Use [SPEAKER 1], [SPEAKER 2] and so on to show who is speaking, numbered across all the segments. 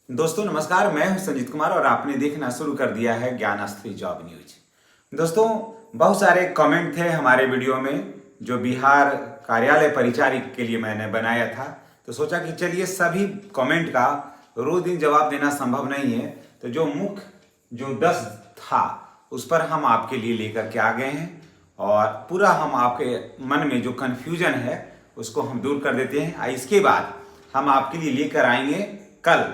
[SPEAKER 1] दोस्तों नमस्कार, मैं हूं संजीत कुमार और आपने देखना शुरू कर दिया है ज्ञानास्त्री जॉब न्यूज। दोस्तों, बहुत सारे कमेंट थे हमारे वीडियो में जो बिहार कार्यालय परिचारिक के लिए मैंने बनाया था। तो सोचा कि चलिए सभी कमेंट का रोज दिन जवाब देना संभव नहीं है, तो जो मुख्य जो 10 था उस पर हम आपके लिए लेकर के आ गए हैं और पूरा हम आपके मन में जो कन्फ्यूजन है उसको हम दूर कर देते हैं। इसके बाद हम आपके लिए लेकर आएंगे कल,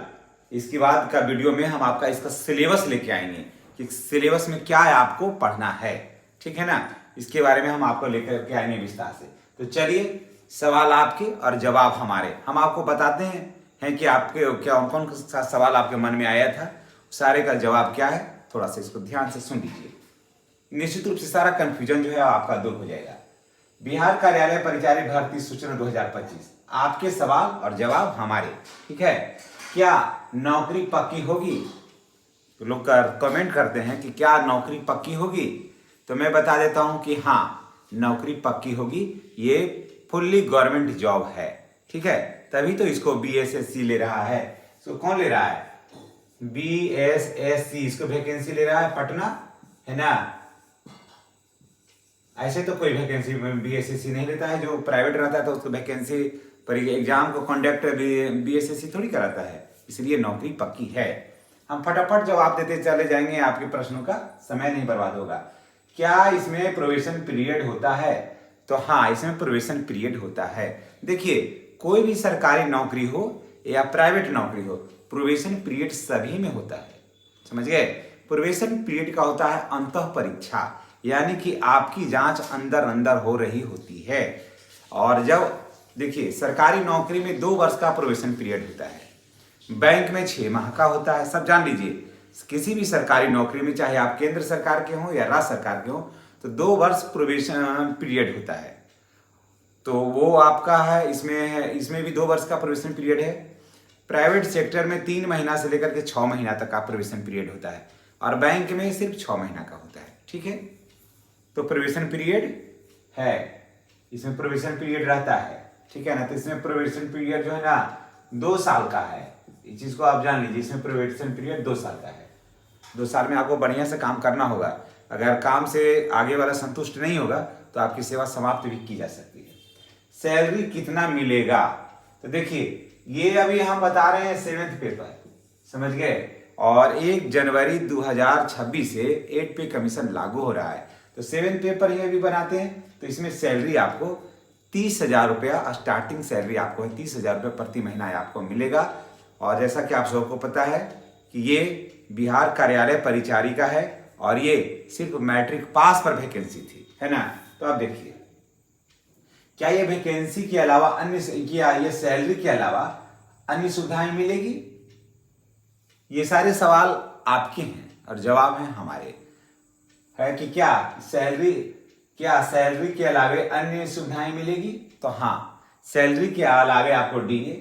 [SPEAKER 1] इसके बाद का वीडियो में हम आपका इसका सिलेबस लेके आएंगे कि सिलेबस में क्या है आपको पढ़ना है, ठीक है ना। इसके बारे में हम आपको लेकर के आएंगे विस्तार से। तो चलिए, सवाल आपके और जवाब हमारे, हम आपको बताते हैं कि आपके क्या कौन सा सवाल आपके मन में आया था, सारे का जवाब क्या है। थोड़ा सा इसको ध्यान से सुन लीजिए, निश्चित रूप से सारा कंफ्यूजन जो है आपका दूर हो जाएगा। बिहार कार्यालय परिचारी भर्ती सूचना 2025, आपके सवाल और जवाब हमारे, ठीक है। क्या नौकरी पक्की होगी? तो लोग कमेंट करते हैं कि क्या नौकरी पक्की होगी, तो मैं बता देता हूं कि हाँ, नौकरी पक्की होगी। ये फुल्ली गवर्नमेंट जॉब है, ठीक है। तभी तो इसको बीएसएससी ले रहा है। इसको कौन ले रहा है? बीएसएससी इसको वैकेंसी ले रहा है, पटना, है ना। ऐसे तो कोई वैकेंसी बीएसएससी नहीं लेता है। जो प्राइवेट रहता है तो उसको वैकेंसी पर एग्जाम को कंडक्ट बीएसएससी थोड़ी कराता है, इसलिए नौकरी पक्की है। हम फटाफट जवाब देते चले जाएंगे, आपके प्रश्नों का समय नहीं बर्बाद होगा। क्या इसमें प्रोबेशन पीरियड होता है? तो हाँ, इसमें प्रोबेशन पीरियड होता है। देखिए, कोई भी सरकारी नौकरी हो या प्राइवेट नौकरी हो, प्रोबेशन पीरियड सभी में होता है, समझ गए। प्रोबेशन पीरियड का होता है अंतः परीक्षा, यानी कि आपकी जांच अंदर अंदर हो रही होती है। और जब देखिए, सरकारी नौकरी में 2 वर्ष का प्रोबेशन पीरियड होता है, बैंक में 6 माह का होता है। सब जान लीजिए, किसी भी सरकारी नौकरी में चाहे आप केंद्र सरकार के हो या राज्य सरकार के हो, तो 2 वर्ष प्रोबेशन पीरियड होता है। तो वो आपका है, इसमें भी 2 वर्ष का प्रोबेशन पीरियड है। प्राइवेट सेक्टर में 3 महीना से लेकर के 6 महीना तक का प्रोबेशन पीरियड होता है और बैंक में सिर्फ 6 महीना का होता है, ठीक है। तो प्रोबेशन पीरियड है, इसमें प्रोबेशन पीरियड रहता है, ठीक है ना। तो इसमें प्रोबेशन पीरियड जो है ना 2 साल का है। इस चीज को आप जान लीजिए, इसमें प्रोबेशन पीरियड 2 साल का है। 2 साल में आपको बढ़िया से काम करना होगा। अगर काम से आगे वाला संतुष्ट नहीं होगा तो आपकी सेवा समाप्त भी की जा सकती है। सैलरी कितना मिलेगा? तो देखिए, ये अभी हम बता रहे हैं 7th पेपर, समझ गए। और 1 जनवरी 2026 से 8 पे कमीशन लागू हो रहा है, तो 7th पेपर ही अभी बनाते हैं। तो इसमें सैलरी आपको 30,000 रुपया स्टार्टिंग सैलरी आपको है, 30,000 रुपये प्रति महीना आपको मिलेगा। और जैसा कि आप सबको पता है कि ये बिहार कार्यालय परिचारी का है और ये सिर्फ मैट्रिक पास पर वैकेंसी थी, है ना। तो आप देखिए, क्या ये वैकेंसी के अलावा ये सैलरी के अलावा अन्य सुविधाएं मिलेगी? ये सारे सवाल आपके हैं और जवाब हैं हमारे, है कि क्या सैलरी के अलावे अन्य सुविधाएं मिलेगी? तो हाँ, सैलरी के अलावे आपको डीए,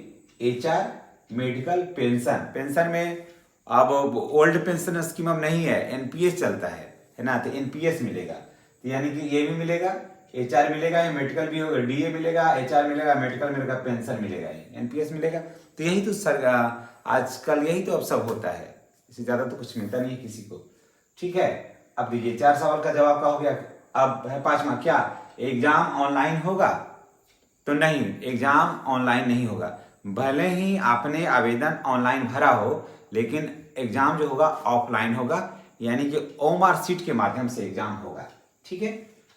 [SPEAKER 1] एचआर, मेडिकल, पेंशन में अब ओल्ड पेंशन स्कीम अब नहीं है, एनपीएस चलता है ना। तो एनपीएस मिलेगा, तो यानी कि ये भी मिलेगा, एचआर मिलेगा, मेडिकल भी होगा, डीए मिलेगा, एचआर मिलेगा, मेडिकल मिलेगा, पेंशन मिलेगा, एनपीएस मिलेगा। तो यही तो आजकल यही तो अब सब होता है, इससे ज्यादा तो कुछ मिलता नहीं है किसी को, ठीक है। अब देखिए, 4 सवाल का जवाब का हो गया। अब है 5वां, क्या एग्जाम ऑनलाइन होगा? तो नहीं, एग्जाम ऑनलाइन नहीं होगा। भले ही आपने आवेदन ऑनलाइन भरा हो, लेकिन एग्जाम जो होगा ऑफलाइन होगा, यानी कि ओमार सीट के माध्यम से एग्जाम होगा, ठीक है।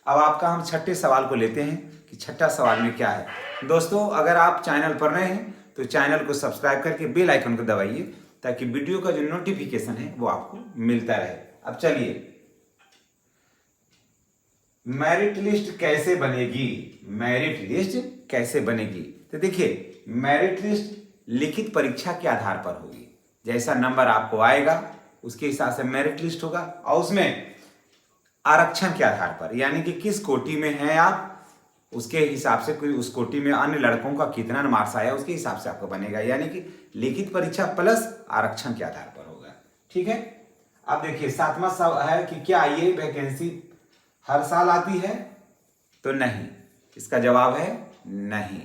[SPEAKER 1] अब आपका हम 6ठे सवाल को लेते हैं कि 6ठा सवाल में क्या है। दोस्तों, अगर आप चैनल पर नए हैं तो चैनल को सब्सक्राइब करके बेल आइकन को दबाइए, ताकि वीडियो का जो नोटिफिकेशन है वो आपको मिलता रहे। अब चलिए, मेरिट लिस्ट कैसे बनेगी? मेरिट लिस्ट कैसे बनेगी? तो देखिए, मेरिट लिस्ट लिखित परीक्षा के आधार पर होगी। जैसा नंबर आपको आएगा उसके हिसाब से मेरिट लिस्ट होगा, और उसमें आरक्षण के आधार पर, यानी कि किस कोटि में हैं आप, उसके हिसाब से, कोई उस कोटि में अन्य लड़कों का कितना मार्क्स आया उसके हिसाब से आपको बनेगा, यानी कि लिखित परीक्षा प्लस आरक्षण के आधार पर होगा, ठीक है। अब देखिए, 7वां सवाल है कि क्या ये वैकेंसी हर साल आती है? तो नहीं, इसका जवाब है नहीं,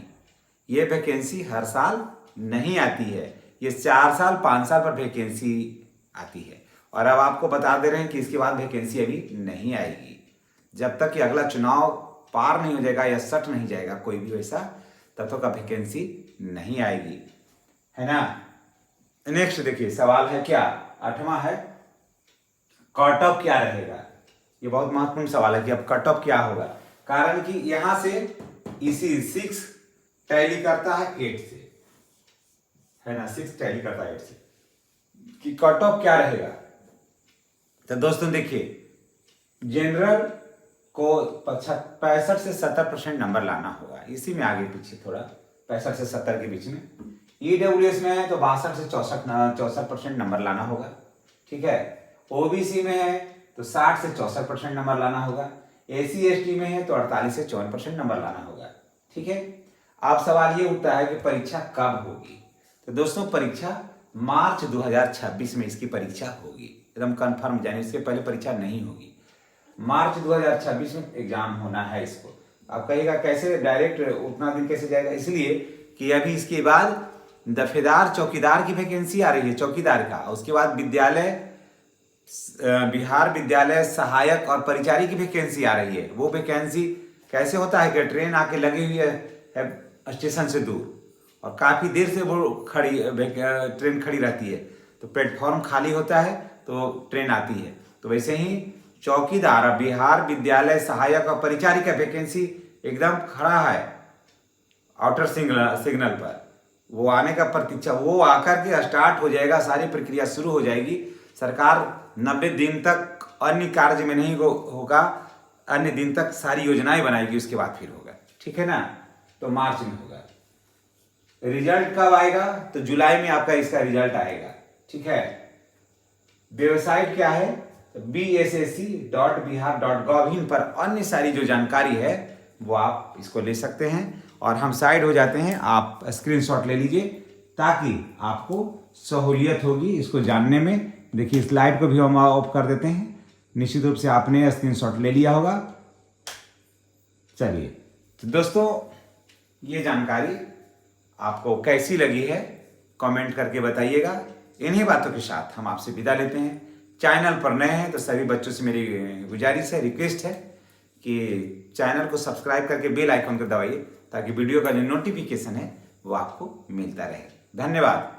[SPEAKER 1] ये वैकेंसी हर साल नहीं आती है। ये 4 साल 5 साल पर वैकेंसी आती है। और अब आपको बता दे रहे हैं कि इसके बाद वैकेंसी अभी नहीं आएगी जब तक कि अगला चुनाव पार नहीं हो जाएगा या सट नहीं जाएगा कोई भी वैसा, तब तक वैकेंसी नहीं आएगी, है ना। नेक्स्ट देखिए सवाल है क्या, 8वां है कट ऑफ क्या रहेगा। ये बहुत महत्वपूर्ण सवाल है कि अब कट ऑफ क्या होगा, कारण कि यहां से इसी 6 टैली करता है 8 से, है ना, 6 टैली करता है 8 से, कि कट ऑफ क्या रहेगा। तो दोस्तों देखिए जनरल को 65 से 70% नंबर लाना होगा, इसी में आगे पीछे थोड़ा 65 से 70 के बीच में। ईडब्ल्यूएस में है तो 62 से 64% नंबर लाना होगा, ठीक है। ओबीसी में है तो 60 से 64% नंबर लाना होगा। एसी एसटी में है तो 48 से 54% नंबर लाना होगा, ठीक है। अब सवाल ये उठता है कि परीक्षा कब होगी। तो दोस्तों परीक्षा मार्च 2026 में इसकी परीक्षा होगी, एकदम कंफर्म जानिए, इसके पहले परीक्षा नहीं होगी। मार्च 2026 में एग्जाम होना है इसको। आप कहिएगा कैसे डायरेक्ट उतना दिन कैसे जाएगा, इसलिए कि अभी इसके बाद दफेदार चौकीदार की वैकेंसी आ रही है, चौकीदार का। उसके बाद बिहार विद्यालय सहायक और परिचारी की वैकेंसी आ रही है। वो वैकेंसी कैसे होता है कि ट्रेन आके लगी हुई है स्टेशन से दूर और काफी देर से वो ट्रेन खड़ी रहती है, तो प्लेटफॉर्म खाली होता है तो ट्रेन आती है। तो वैसे ही चौकीदार बिहार विद्यालय सहायक और परिचारी का वैकेंसी एकदम खड़ा है आउटर सिग्नल पर, वो आने का प्रतीक्षा, वो आकर के स्टार्ट हो जाएगा, सारी प्रक्रिया शुरू हो जाएगी। सरकार 90 दिन तक अन्य कार्य में नहीं होगा, अन्य दिन तक सारी योजनाएं बनाएगी, उसके बाद फिर होगा, ठीक है ना। तो मार्च में होगा। रिजल्ट कब आएगा, तो जुलाई में आपका इसका रिजल्ट आएगा, ठीक है। वेबसाइट क्या है, bssc.bihar.gov, इन पर अन्य सारी जो जानकारी है वो आप इसको ले सकते हैं। और हम साइड हो जाते हैं, आप स्क्रीनशॉट ले लीजिए ताकि आपको सहूलियत होगी इसको जानने में। देखिए स्लाइड को भी हम ऑफ कर देते हैं, निश्चित रूप से आपने स्क्रीनशॉट ले लिया होगा। चलिए तो दोस्तों ये जानकारी आपको कैसी लगी है कमेंट करके बताइएगा। इन्हीं बातों के साथ हम आपसे विदा लेते हैं। चैनल पर नए हैं तो सभी बच्चों से मेरी गुजारिश है, रिक्वेस्ट है कि चैनल को सब्सक्राइब करके बेल आइकन को दबाइए ताकि वीडियो का जो नोटिफिकेशन है वो आपको मिलता रहे। धन्यवाद।